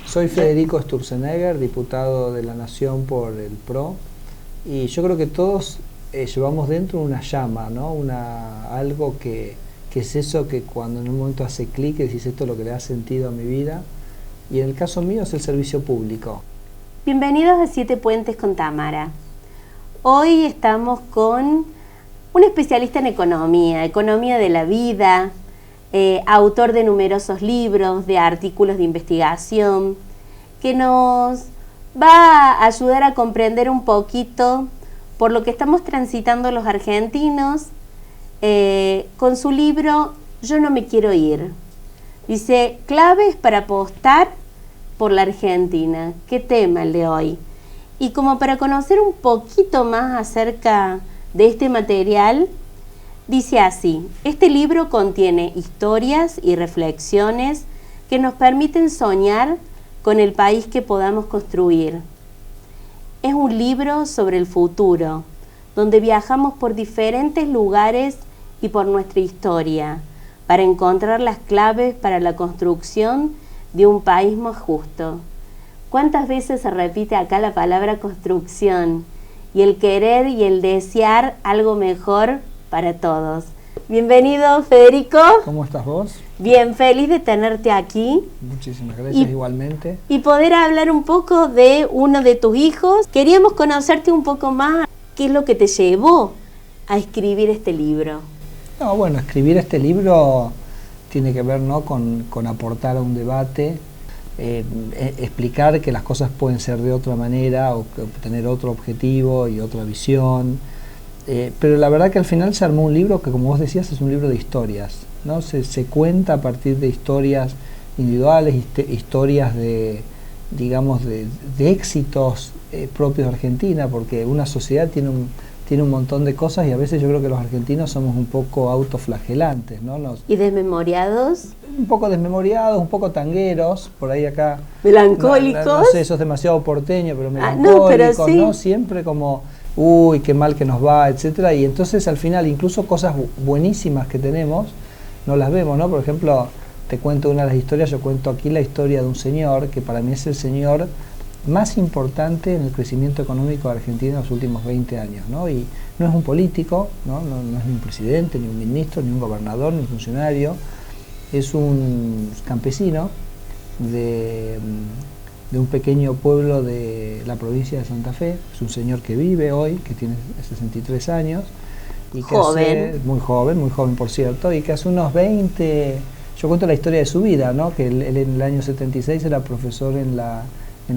Soy Federico Sturzenegger, diputado de la Nación por el PRO, y yo creo que todos llevamos dentro una llama, ¿no? Algo que es eso que cuando en un momento hace clic y decís esto es lo que le da sentido a mi vida, y en el caso mío es el servicio público. Bienvenidos a Siete Puentes con Tamara. Hoy estamos con un especialista en economía de la vida, autor de numerosos libros, de artículos de investigación, que nos va a ayudar a comprender un poquito por lo que estamos transitando los argentinos con su libro Yo no me quiero ir. Dice, claves para apostar por la Argentina. ¿Qué tema el de hoy? Y como para conocer un poquito más acerca de este material, dice así: este libro contiene historias y reflexiones que nos permiten soñar con el país que podamos construir. Es un libro sobre el futuro, donde viajamos por diferentes lugares y por nuestra historia, para encontrar las claves para la construcción de un país más justo. ¿Cuántas veces se repite acá la palabra construcción? Y el querer y el desear algo mejor para todos. Bienvenido, Federico. ¿Cómo estás vos? Bien, feliz de tenerte aquí. Muchísimas gracias, igualmente. Y poder hablar un poco de uno de tus hijos. Queríamos conocerte un poco más. ¿Qué es lo que te llevó a escribir este libro? No, bueno, escribir este libro tiene que ver, ¿no?, con aportar a un debate, explicar que las cosas pueden ser de otra manera o tener otro objetivo y otra visión. Pero la verdad que al final se armó un libro que, como vos decías, es un libro de historias, ¿no? Se cuenta a partir de historias individuales, historias de, digamos, de éxitos propios de Argentina, porque una sociedad tiene un montón de cosas y a veces yo creo que los argentinos somos un poco autoflagelantes, ¿no? ¿Y desmemoriados? Un poco desmemoriados, un poco tangueros, por ahí acá. ¿Melancólicos? No sé, eso es demasiado porteño, pero melancólicos, no, pero sí, ¿no? Siempre como, uy, qué mal que nos va, etcétera. Y entonces al final incluso cosas buenísimas que tenemos no las vemos, ¿no? Por ejemplo, te cuento una de las historias, yo cuento aquí la historia de un señor que para mí es el señor más importante en el crecimiento económico de Argentina en los últimos 20 años, ¿no? Y no es un político, ¿no? No es ni un presidente, ni un ministro, ni un gobernador, ni un funcionario, es un campesino de un pequeño pueblo de la provincia de Santa Fe. Es un señor que vive hoy, que tiene 63 años, y que muy joven por cierto, y que hace unos 20, yo cuento la historia de su vida, ¿no? Que él en el año 76 era profesor en la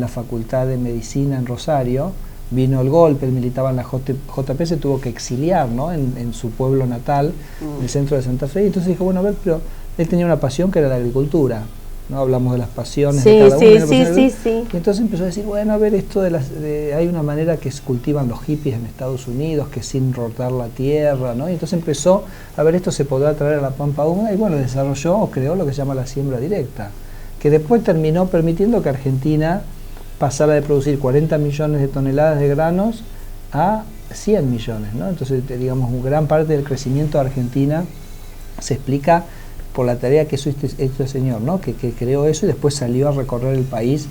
Facultad de Medicina en Rosario, vino el golpe, él militaba en la JP, se tuvo que exiliar, ¿no? en su pueblo natal, en el centro de Santa Fe, y entonces dijo, bueno, a ver, pero él tenía una pasión que era la agricultura, ¿no? Hablamos de las pasiones de cada uno. Sí. Y entonces empezó a decir, bueno, a ver, esto hay una manera que se cultivan los hippies en Estados Unidos, que sin rotar la tierra, ¿no? Y entonces empezó a ver, esto se podrá traer a la pampa húmeda, y bueno, desarrolló o creó lo que se llama la siembra directa, que después terminó permitiendo que Argentina pasara de producir 40 millones de toneladas de granos a 100 millones, ¿no? Entonces, digamos, gran parte del crecimiento de Argentina se explica por la tarea que hizo este señor, ¿no? Que creó eso y después salió a recorrer el país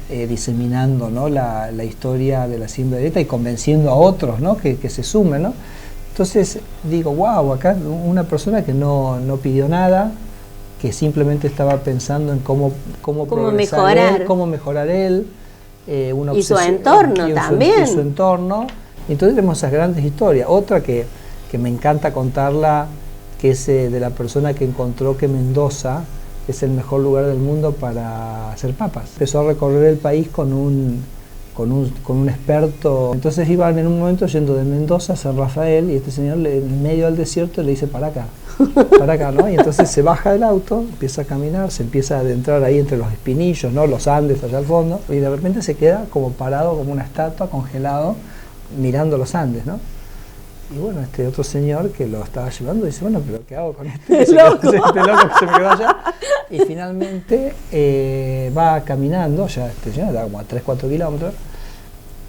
diseminando, ¿no?, la historia de la siembra directa y convenciendo a otros, ¿no?, que se sumen, ¿no? Entonces digo, wow, acá una persona que no pidió nada, que simplemente estaba pensando en cómo mejorar. Cómo mejorar él, y su entorno también. Y su entorno. Y entonces tenemos esas grandes historias. Otra que me encanta contarla, que es de la persona que encontró que Mendoza es el mejor lugar del mundo para hacer papas. Empezó a recorrer el país con un experto. Entonces iban en un momento yendo de Mendoza a San Rafael y este señor en medio del desierto le dice, para acá, ¿no? Y entonces se baja del auto, empieza a caminar, se empieza a adentrar ahí entre los espinillos, ¿no?, los Andes allá al fondo, y de repente se queda como parado, como una estatua, congelado, mirando los Andes, ¿no? Y bueno, este otro señor que lo estaba llevando dice, bueno, pero ¿qué hago con este loco que se me quedó allá? Y finalmente va caminando, ya este señor da como a 3-4 kilómetros,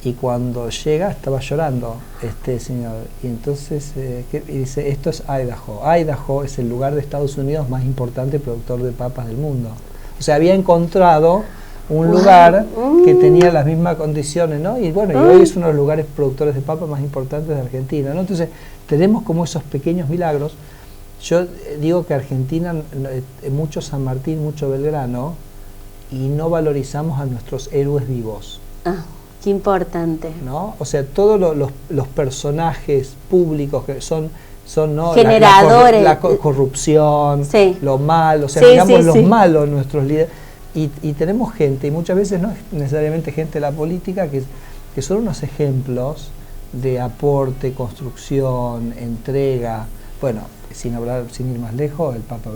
y cuando llega estaba llorando este señor, y entonces y dice, esto es Idaho. Idaho es el lugar de Estados Unidos más importante productor de papas del mundo. O sea, había encontrado un lugar que tenía las mismas condiciones, ¿no? Y bueno, y hoy es uno de los lugares productores de papa más importantes de Argentina, ¿no? Entonces, tenemos como esos pequeños milagros. Yo digo que Argentina, mucho San Martín, mucho Belgrano, y no valorizamos a nuestros héroes vivos. Qué importante. ¿No? O sea, todos los personajes públicos que son ¿no? generadores, la corrupción, sí. lo malo, o sea, sí, digamos sí, los sí. malos nuestros líderes. Y tenemos gente, y muchas veces no es necesariamente gente de la política, que son unos ejemplos de aporte, construcción, entrega. Bueno, sin ir más lejos, el Papa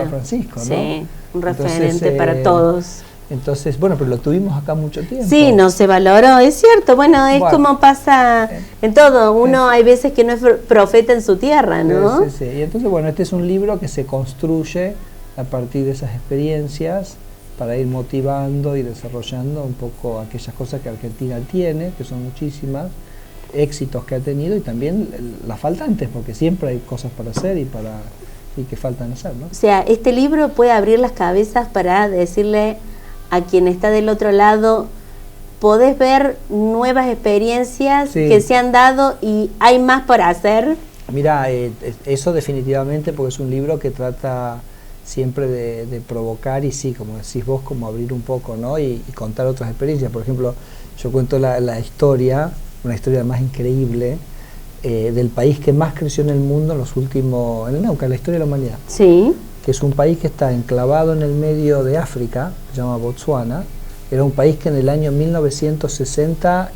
Francisco, ¿no? Sí, un referente para todos. Entonces, bueno, pero lo tuvimos acá mucho tiempo. Sí, no se valoró, es cierto. Bueno, es como pasa en todo. Uno hay veces que no es profeta en su tierra, ¿no? Sí. Y entonces, bueno, este es un libro que se construye a partir de esas experiencias para ir motivando y desarrollando un poco aquellas cosas que Argentina tiene, que son muchísimas, éxitos que ha tenido y también las faltantes, porque siempre hay cosas para hacer y que faltan hacer, ¿no? O sea, este libro puede abrir las cabezas para decirle a quien está del otro lado, podés ver nuevas experiencias que se han dado y hay más por hacer. Mira, eso definitivamente, porque es un libro que trata siempre de provocar y sí, como decís vos, como abrir un poco, ¿no? Y contar otras experiencias. Por ejemplo, yo cuento la historia, una historia más increíble, del país que más creció en el mundo en los últimos, en el Neuca, la historia de la humanidad. Sí. Que es un país que está enclavado en el medio de África, se llama Botsuana. Era un país que en el año 1960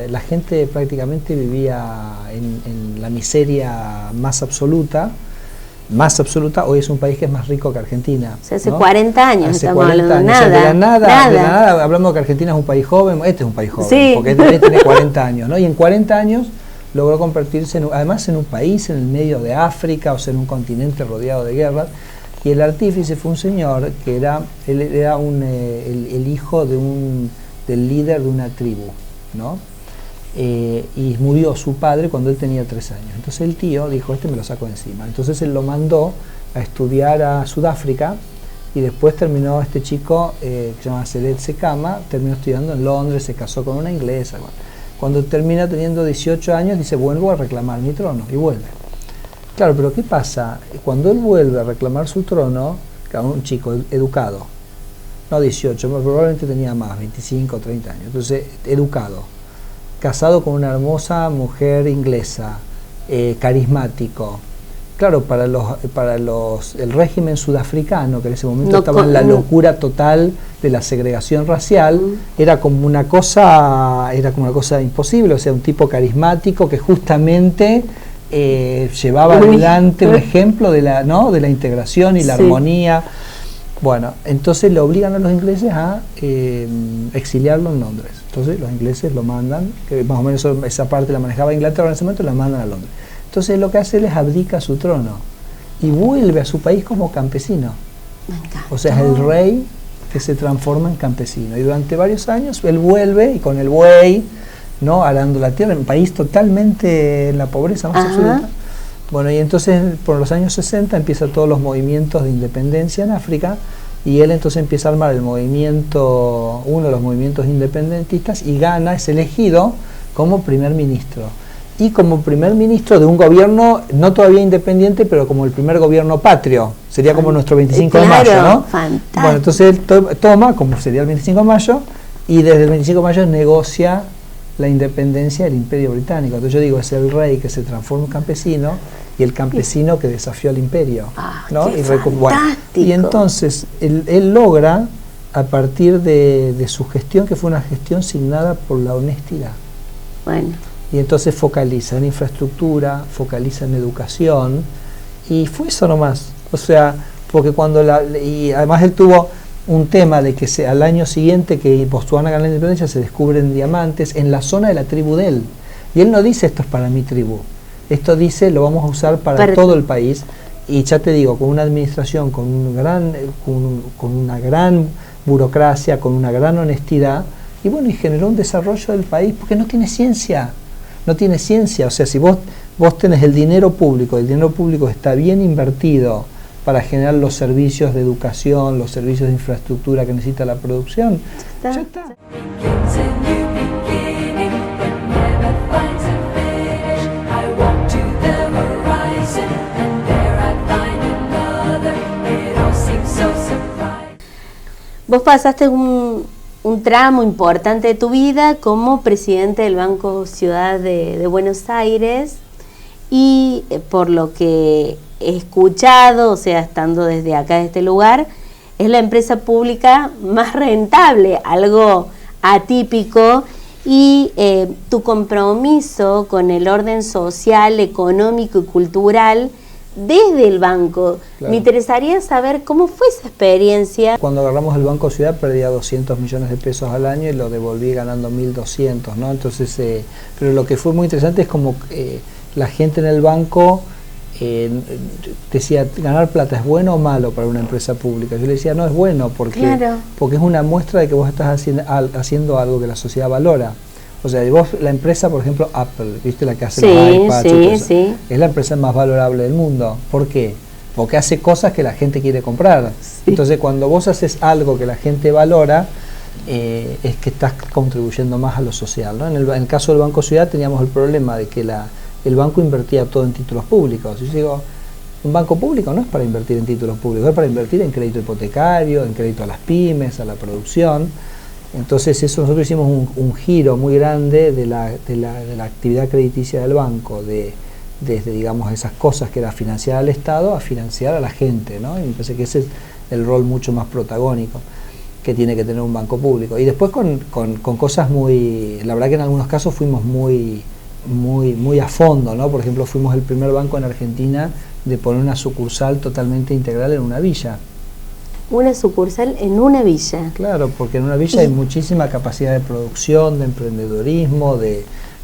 la gente prácticamente vivía en la miseria más absoluta. Hoy es un país que es más rico que Argentina. O sea, hace ¿no? 40 años hace estamos 40 hablando, años. nada, O sea, de la nada, hablando que Argentina es un país joven, este es un país joven, sí. porque este tiene 40 años, ¿no? Y en 40 años logró convertirse además en un país en el medio de África, o sea, en un continente rodeado de guerras. Y el artífice fue un señor que era el hijo del líder de una tribu, ¿no? Y murió su padre cuando él tenía 3 años. Entonces el tío dijo, este me lo saco de encima. Entonces él lo mandó a estudiar a Sudáfrica y después terminó este chico, que se llama Selet Sekama, terminó estudiando en Londres, se casó con una inglesa. Cuando termina teniendo 18 años dice, vuelvo a reclamar mi trono, y vuelve. Claro, pero ¿qué pasa? Cuando él vuelve a reclamar su trono, claro, un chico educado, no 18, probablemente tenía más, 25 o 30 años, entonces educado, casado con una hermosa mujer inglesa, carismático. Claro, para el régimen sudafricano, que en ese momento estaba en la locura total de la segregación racial, era como una cosa imposible, o sea, un tipo carismático que justamente llevaba adelante un ejemplo de la integración y la armonía. Bueno, entonces le obligan a los ingleses a exiliarlo en Londres. Entonces los ingleses lo mandan, que más o menos esa parte la manejaba Inglaterra en ese momento, la mandan a Londres. Entonces lo que hace él es abdica su trono y vuelve a su país como campesino. O sea, es el rey que se transforma en campesino. Y durante varios años él vuelve y con el buey, ¿no? Arando la tierra, en un país totalmente en la pobreza más absoluta. Bueno, y entonces por los años 60 empiezan todos los movimientos de independencia en África y él entonces empieza a armar uno de los movimientos independentistas y gana, es elegido como primer ministro. Y como primer ministro de un gobierno no todavía independiente, pero como el primer gobierno patrio, sería como nuestro 25 de mayo, ¿no? Fantástico. Bueno, entonces él toma, como sería el 25 de mayo, y desde el 25 de mayo negocia la independencia del Imperio Británico. Entonces yo digo, es el rey que se transforma en campesino y el campesino que desafió al imperio, ¿no? Y entonces él logra, a partir de su gestión, que fue una gestión signada por la honestidad. Bueno. Y entonces focaliza en infraestructura, focaliza en educación, y fue eso nomás. O sea, porque y además él tuvo un tema de que al año siguiente que Botsuana gana la independencia se descubren diamantes en la zona de la tribu de él. Y él no dice esto es para mi tribu, esto dice lo vamos a usar para todo el país. Y ya te digo, con una administración, con una gran burocracia, con una gran honestidad, y bueno, y generó un desarrollo del país porque no tiene ciencia. No tiene ciencia, o sea, si vos tenés el dinero público está bien invertido para generar los servicios de educación, los servicios de infraestructura que necesita la producción. Ya está. Vos pasaste un tramo importante de tu vida como presidente del Banco Ciudad de Buenos Aires y por lo que he escuchado, o sea, estando desde acá, de este lugar, es la empresa pública más rentable, algo atípico, y tu compromiso con el orden social, económico y cultural desde el banco. Claro. Me interesaría saber cómo fue esa experiencia. Cuando agarramos el Banco Ciudad perdía 200 millones de pesos al año y lo devolví ganando 1.200, ¿no? Entonces, pero lo que fue muy interesante es como la gente en el banco decía, ¿ganar plata es bueno o malo para una empresa pública? Yo le decía, no, es bueno porque, claro, porque es una muestra de que vos estás haciendo algo que la sociedad valora. O sea, vos, la empresa, por ejemplo, Apple, ¿viste? La que hace los iPads, es la empresa más valorable del mundo. ¿Por qué? Porque hace cosas que la gente quiere comprar. Sí. Entonces, cuando vos haces algo que la gente valora, es que estás contribuyendo más a lo social, ¿no? En el caso del Banco Ciudad teníamos el problema de que el banco invertía todo en títulos públicos. Yo digo, un banco público no es para invertir en títulos públicos, es para invertir en crédito hipotecario, en crédito a las pymes, a la producción. Entonces nosotros hicimos un giro muy grande de la actividad crediticia del banco, desde digamos esas cosas que era financiar al Estado a financiar a la gente, ¿no? Y me parece que ese es el rol mucho más protagónico que tiene que tener un banco público. Y después con cosas muy, la verdad que en algunos casos fuimos muy a fondo, ¿no? Por ejemplo, fuimos el primer banco en Argentina de poner una sucursal totalmente integral en una villa. Una sucursal en una villa. Claro, porque en una villa hay muchísima capacidad de producción, de emprendedorismo,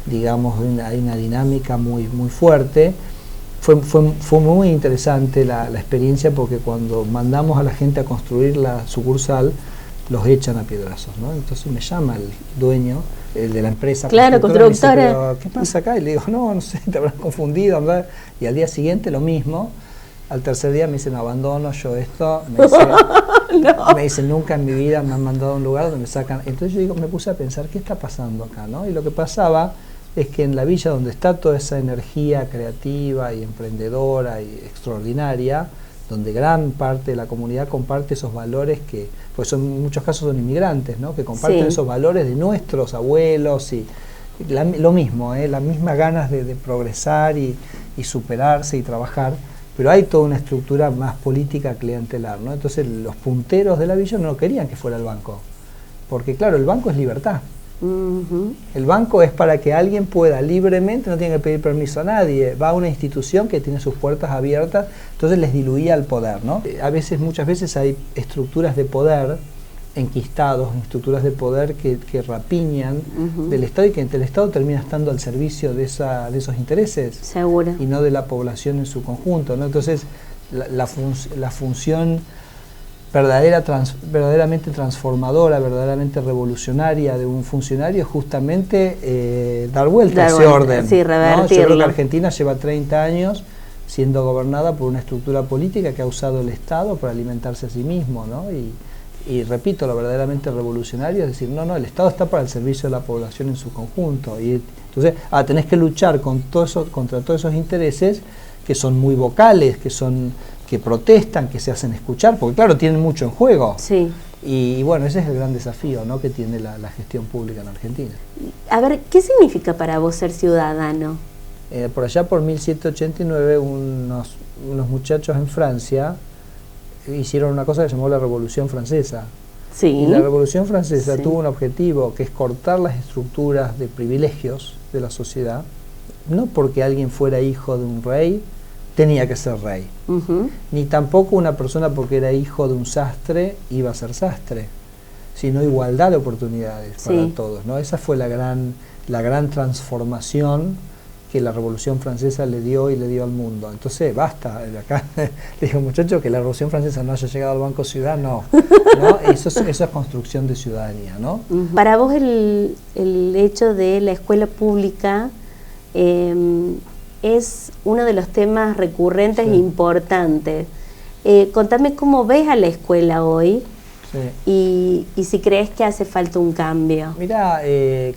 digamos, hay una dinámica muy fuerte. Fue muy interesante la experiencia porque cuando mandamos a la gente a construir la sucursal, los echan a piedrazos, ¿no? Entonces me llama el dueño, el de la empresa. Claro, constructora. Me dice, ¿pero qué pasa acá? Y le digo, no sé, te habrás confundido, ¿verdad? Y al día siguiente lo mismo. Al tercer día me dicen, abandono yo esto. Me dicen, nunca en mi vida me han mandado a un lugar donde me sacan. Entonces yo digo, me puse a pensar, ¿qué está pasando acá, no? Y lo que pasaba es que en la villa donde está toda esa energía creativa y emprendedora y extraordinaria, donde gran parte de la comunidad comparte esos valores que, pues en muchos casos son inmigrantes, ¿no? Que comparten esos valores de nuestros abuelos y lo mismo, las mismas ganas de progresar y superarse y trabajar. Pero hay toda una estructura más política clientelar, ¿no? Entonces los punteros de la villa no querían que fuera el banco, porque claro, el banco es libertad. El banco es para que alguien pueda libremente, no tiene que pedir permiso a nadie, va a una institución que tiene sus puertas abiertas, entonces les diluía el poder, ¿no? Muchas veces hay estructuras de poder enquistados, estructuras de poder que rapiñan del Estado y que el Estado termina estando al servicio de esos intereses. Seguro. Y no de la población en su conjunto, ¿no? Entonces la función verdaderamente transformadora, verdaderamente revolucionaria de un funcionario es justamente dar vuelta a ese orden. Sí, revertirlo. ¿No? Yo creo que Argentina lleva 30 años siendo gobernada por una estructura política que ha usado el Estado para alimentarse a sí mismo, ¿no? Y repito, lo verdaderamente revolucionario es decir, no, el Estado está para el servicio de la población en su conjunto. Y entonces, tenés que luchar contra todos esos intereses que son muy vocales, que protestan, que se hacen escuchar, porque claro, tienen mucho en juego. Sí. Y bueno, ese es el gran desafío, ¿no? Que tiene la gestión pública en Argentina. A ver, ¿qué significa para vos ser ciudadano? Por allá por 1789, unos muchachos en Francia hicieron una cosa que se llamó la Revolución Francesa. Sí. Y la Revolución Francesa tuvo un objetivo, que es cortar las estructuras de privilegios de la sociedad, no porque alguien fuera hijo de un rey, tenía que ser rey, ni tampoco una persona porque era hijo de un sastre iba a ser sastre, sino igualdad de oportunidades para todos, ¿no? Esa fue la gran transformación que la Revolución Francesa le dio al mundo. Entonces, basta, acá le digo, muchachos, que la Revolución Francesa no haya llegado al Banco Ciudad, no. Eso es construcción de ciudadanía, ¿no? Para vos el hecho de la escuela pública es uno de los temas recurrentes e importantes. Contame cómo ves a la escuela hoy. Sí. Y si crees que hace falta un cambio. Mira,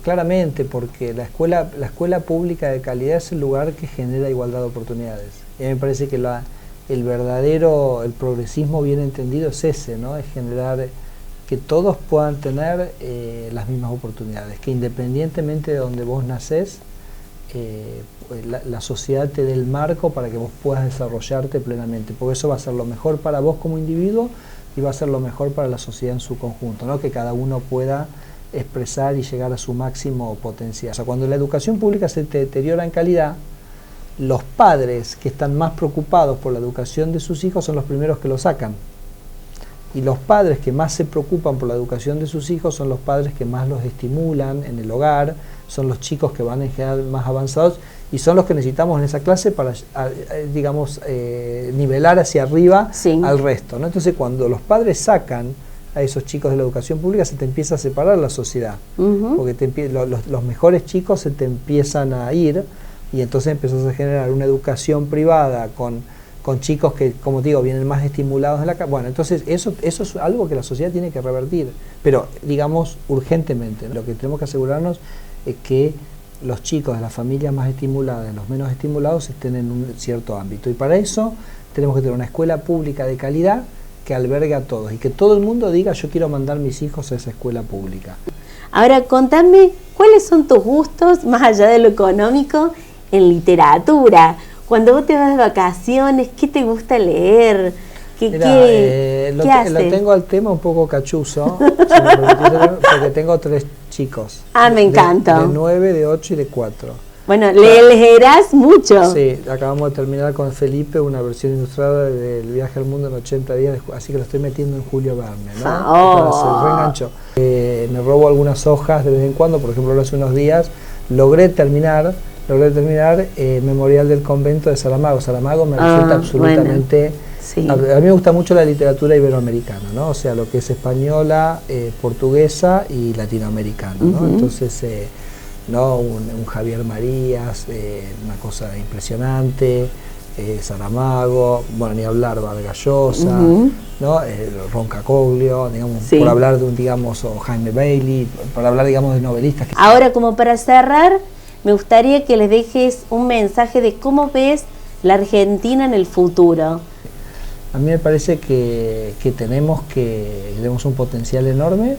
claramente, porque la escuela pública de calidad es el lugar que genera igualdad de oportunidades. Y a mí me parece que el progresismo bien entendido es ese, ¿no? Es generar que todos puedan tener las mismas oportunidades, que independientemente de donde vos nacés, la sociedad te dé el marco para que vos puedas desarrollarte plenamente, porque eso va a ser lo mejor para vos como individuo y va a ser lo mejor para la sociedad en su conjunto, ¿no? Que cada uno pueda expresar y llegar a su máximo potencial. O sea, cuando la educación pública se deteriora en calidad, los padres que están más preocupados por la educación de sus hijos son los primeros que lo sacan. Y los padres que más se preocupan por la educación de sus hijos son los padres que más los estimulan en el hogar, son los chicos que van en general más avanzados y son los que necesitamos en esa clase para, digamos, nivelar hacia arriba al resto, ¿no? Entonces, cuando los padres sacan a esos chicos de la educación pública, se te empieza a separar la sociedad, porque los mejores chicos se te empiezan a ir y entonces empiezas a generar una educación privada con chicos que, como te digo, vienen más estimulados en la casa. Bueno, entonces eso es algo que la sociedad tiene que revertir, pero digamos urgentemente, ¿no? Lo que tenemos que asegurarnos es que los chicos de las familias más estimuladas, los menos estimulados, estén en un cierto ámbito. Y para eso tenemos que tener una escuela pública de calidad que albergue a todos y que todo el mundo diga: yo quiero mandar mis hijos a esa escuela pública. Ahora contame, ¿cuáles son tus gustos, más allá de lo económico, en literatura? Cuando vos te vas de vacaciones, ¿qué te gusta leer? ¿Qué haces? Lo tengo al tema un poco cachuzo, si me permitís, porque tengo 3 chicos. Me encanta. De 9, de 8 y de 4. Bueno, leerás mucho. Sí, acabamos de terminar con Felipe una versión ilustrada del Viaje al Mundo en 80 días, así que lo estoy metiendo en Julio Verne, ¿no? Se reenganchó. Me robo algunas hojas de vez en cuando, por ejemplo, hace unos días logré terminar Memorial del Convento de Saramago. Saramago me resulta absolutamente... Bueno, sí. A mí me gusta mucho la literatura iberoamericana, ¿no? O sea, lo que es española, portuguesa y latinoamericana, ¿no? Entonces, ¿no? Un Javier Marías, una cosa impresionante, Saramago, bueno, ni hablar, Vargas Llosa, ¿no? Roncacoglio, digamos, por hablar de o Jaime Bailey, por hablar, digamos, de novelistas. Ahora, como para cerrar, me gustaría que les dejes un mensaje de cómo ves la Argentina en el futuro. A mí me parece que tenemos un potencial enorme,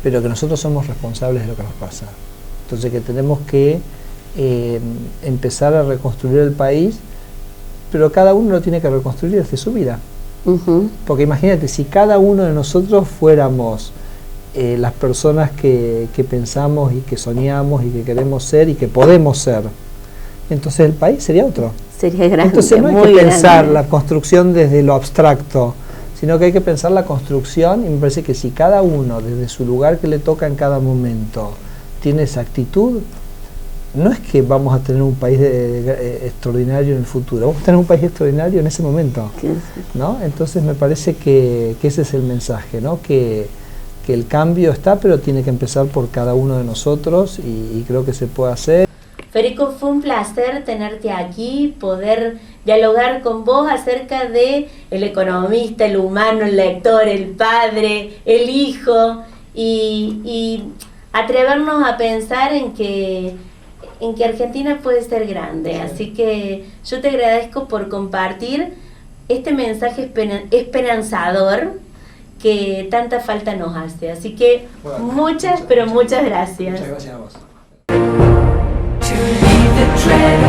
pero que nosotros somos responsables de lo que nos pasa. Entonces, que tenemos que empezar a reconstruir el país, pero cada uno lo tiene que reconstruir desde su vida. Porque imagínate, si cada uno de nosotros fuéramos las personas que pensamos y que soñamos y que queremos ser y que podemos ser, entonces el país sería otro. Sería grande. Entonces no hay que pensar la construcción desde lo abstracto, sino que hay que pensar la construcción, y me parece que si cada uno desde su lugar que le toca en cada momento tiene esa actitud, no es que vamos a tener un país extraordinario en el futuro, vamos a tener un país extraordinario en ese momento, ¿no? Entonces me parece que ese es el mensaje, ¿no? Que el cambio está, pero tiene que empezar por cada uno de nosotros y creo que se puede hacer. Federico, fue un placer tenerte aquí, poder dialogar con vos acerca de el economista, el humano, el lector, el padre, el hijo y atrevernos a pensar en que Argentina puede ser grande. Así que yo te agradezco por compartir este mensaje esperanzador que tanta falta nos hace. Así que muchas gracias. Muchas gracias a vos. To leave the tread